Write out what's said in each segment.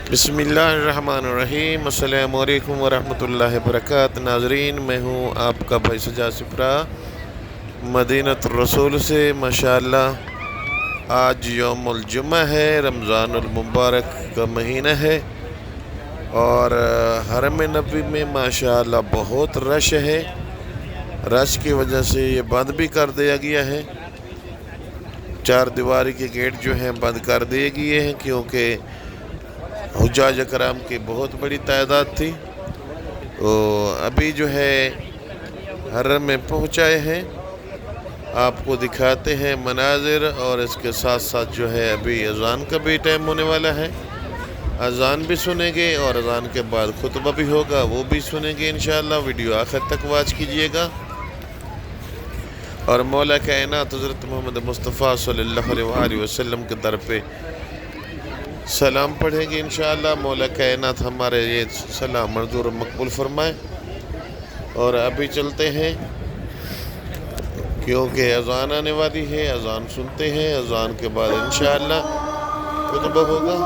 बिस्मिल्लाहिर्रहमानिर्रहीम। अस्सलामु अलैकुम वरहमतुल्लाहि वबरकातुहू। नाजरीन, मैं हूँ आपका भाई सजाद सिपरा मदीनतुर रसूल से। माशाअल्लाह आज यौमुल जुमा है, रमज़ानुल मुबारक का महीना है और हरम नबी में माशाअल्लाह बहुत रश है। रश की वजह से ये बंद भी कर दिया गया है। चार दीवारी के गेट जो हैं बंद कर दिए गए हैं क्योंकि हुज्जाज कराम की बहुत बड़ी तादाद थी। तो अभी जो है हरम में पहुँचाए हैं, आपको दिखाते हैं मनाजिर और इसके साथ साथ जो है अभी अज़ान का भी टाइम होने वाला है। अज़ान भी सुनेंगे और अज़ान के बाद खुतबा भी होगा, वो भी सुनेंगे इंशाअल्लाह। वीडियो आखिर तक वॉच कीजिएगा और मौला कायनात हज़रत मोहम्मद मुस्तफ़ा सल्लल्लाहु अलैहि वसल्लम के दर पे सलाम पढ़ेंगे इंशाअल्लाह। मौला कायनात हमारे ये सलाम मंजूर मकबूल फरमाए। और अभी चलते हैं क्योंकि अज़ान आने वाली है। अज़ान सुनते हैं, अज़ान के बाद इंशाअल्लाह खुतबा होगा।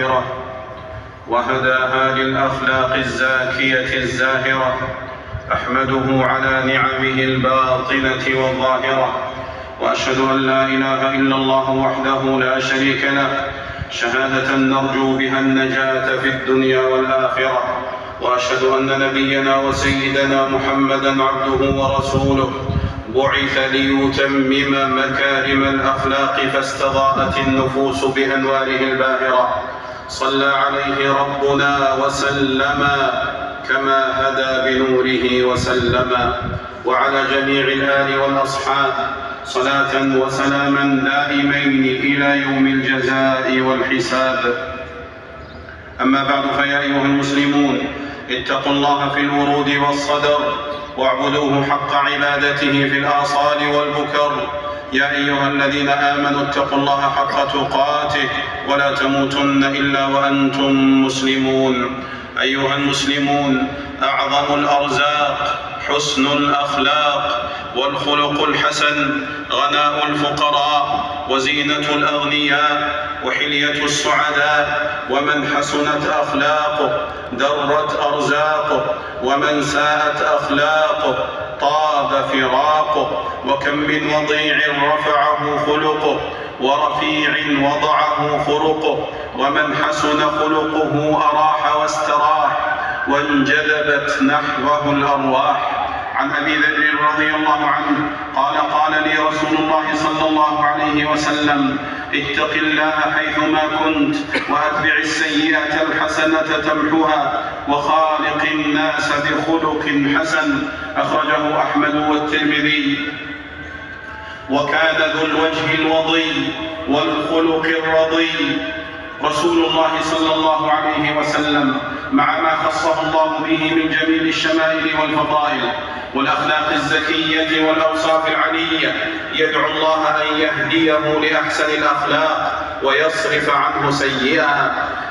الطاهرة وهداها للأخلاق الزاكية الزاهرة. أحمده على نعمه الباطنة والظاهرة، وأشهد أن لا إله إلا الله وحده لا شريك له شهادة نرجو بها النجاة في الدنيا والآخرة. وأشهد أن نبينا وسيدنا محمدًا عبده ورسوله بعث ليتمم مكارم الأخلاق فاستضاءت النفوس بأنواره الباهرة. صلى عليه ربنا وسلم كما هدى بنوره وسلم، وعلى جميع الآل والأصحاب صلاة وسلاما دائمين إلى يوم الجزاء والحساب. أما بعد، فيا أيها المسلمون، اتقوا الله في الورود والصدر واعبدوه حق عبادته في الآصال والبكر. يا أيها الذين آمنوا اتقوا الله حق تقاته ولا تموتن إلا وأنتم مسلمون. أيها المسلمون، أعظم الأرزاق حسن الأخلاق والخلق الحسن، غناء الفقراء وزينة الأغنياء وحلية السعداء. ومن حسنت أخلاقه درت أرزاقه، ومن ساءت أخلاقه طاب فراقه. وكم من وضيع رفعه خلقه ورفيع وضعه خلقه، ومن حسن خلقه أراح واستراح وانجذبت نحوه الأرواح. عن أبي ذر رضي الله عنه قال: قال لي رسول الله صلى الله عليه وسلم: اتق الله حيثما كنت، وأتبع السيئة الحسنة تمحها، وخالق الناس بخلق حسن. أخرجه أحمد والترمذي. وكان ذو الوجه الوضي والخلق الرضي رسول الله صلى الله عليه وسلم، مع ما خصه الله به من جميل الشمائل والفضائل والأخلاق الزكية والأوصاف العلية، يدعو الله أن يهديه لأحسن الأخلاق ويصرف عنه سيئها.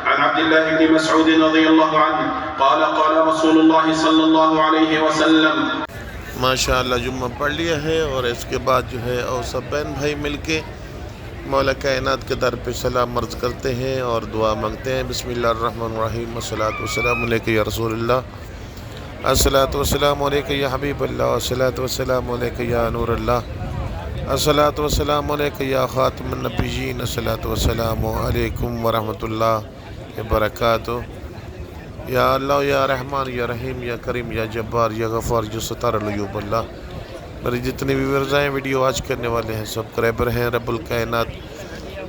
عن عبد الله بن مسعود رضي الله عنه قال: قال رسول الله صلى الله عليه وسلم: माशाअल्लाह जुम्मा पढ़ लिया है और इसके बाद जो है और सब बहन भाई मिलके मौला कायनात के दर पे सलाम अर्ज़ करते हैं और दुआ मांगते हैं। बिस्मिल्लाहिर्रहमानिर्रहीम। अस्सलातु वस्सलामु अलैका या रसूलल्लाह, अस्सलातु वस्सलामु अलैका या हबीबल्लाह, अस्सलातु वस्सलामु अलैका या नूरल्लाह, अस्सलातु वस्सलामु अलैका या खातिमुन नबिय्यीन, अस्सलातु वस्सलामु अलैकुम व रहमतुल्लाहि व बरकातुहू। या अल्लाह या रहमान या रहीम या करीम या जब्बार या गफ़ार जो सतार अल्लाह। मेरी जितने भी वर्ज़ाएँ वीडियो आज करने वाले हैं सब्सक्राइबर हैं, रब्बुल कायनात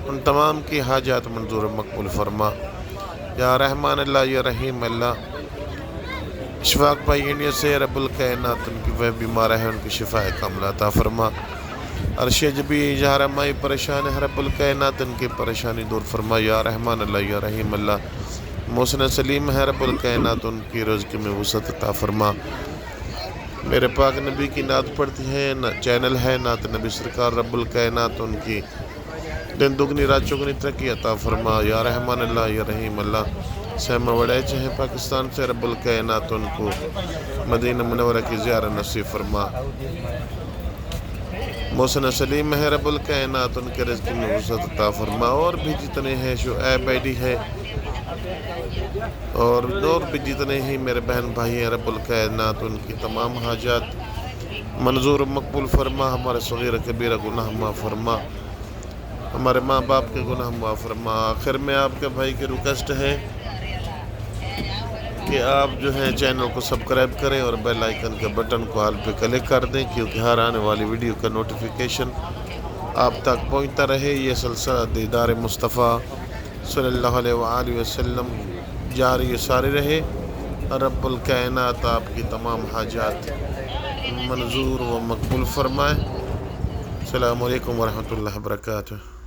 उन तमाम की हाजात मंजूर मकबूल फरमा। या रहमान अल्लाह या रहीम अल्लाह। इशफाक भाई इंडिया से, रब्बुल कायनात उनकी वह बीमार है उनकी शिफा कामिला अता फरमा। अरशद भी जहरा माई परेशान है, रब्बुल कायनात उनकी परेशानी दूर फरमा। या रहमान अल्लाह या रहीम अल्लाह। मोहसिन सलीम है, रब्बुल कायनात उनकी रोज़की में वसअत अता फरमा। मेरे पाक नबी की नात पढ़ती है न चैनल है नात नबी सरकार, रब्बुल कायनात उनकी दिन दुगनी रात चौगनी तरक्की अता फरमा। या रहमान अल्लाह या रहीम अल्लाह। सहमा वड़ैच हैं पाकिस्तान से, रब्बुल कायनात उनको मदीना मुनव्वरा की ज़ियारत नसीब फरमा। मोहसिन सलीम है, रब्बुल कायनात उनके रिज़्क़ में वसअत अता फरमा। और भी जितने हैं शुएब आईडी है और भी जितने ही मेरे बहन भाई हैं, रब्बुल कायनात उनकी तमाम हाजात मंजूर मकबूल फरमा। हमारे सगीर कबीरा गुनाह माफ़ फरमा, हमारे माँ बाप के गुनाह माफ़ फरमा। आखिर में आपके भाई की रिक्वेस्ट है कि आप जो है चैनल को सब्सक्राइब करें और बेल आइकन के बटन को हाल पे क्लिक कर दें, क्योंकि हर आने वाली वीडियो का नोटिफिकेशन आप तक पहुँचता रहे। ये सिलसिला दीदार मुस्तफ़ा सल्लल्लाहु अलैहि वसल्लम जारी सारी रहे। रब्बुल कायनात आपकी तमाम हाजात मंजूर व मकबूल फरमाए। अस्सलामु अलैकुम व रहमतुल्लाहि व बरकातुहू।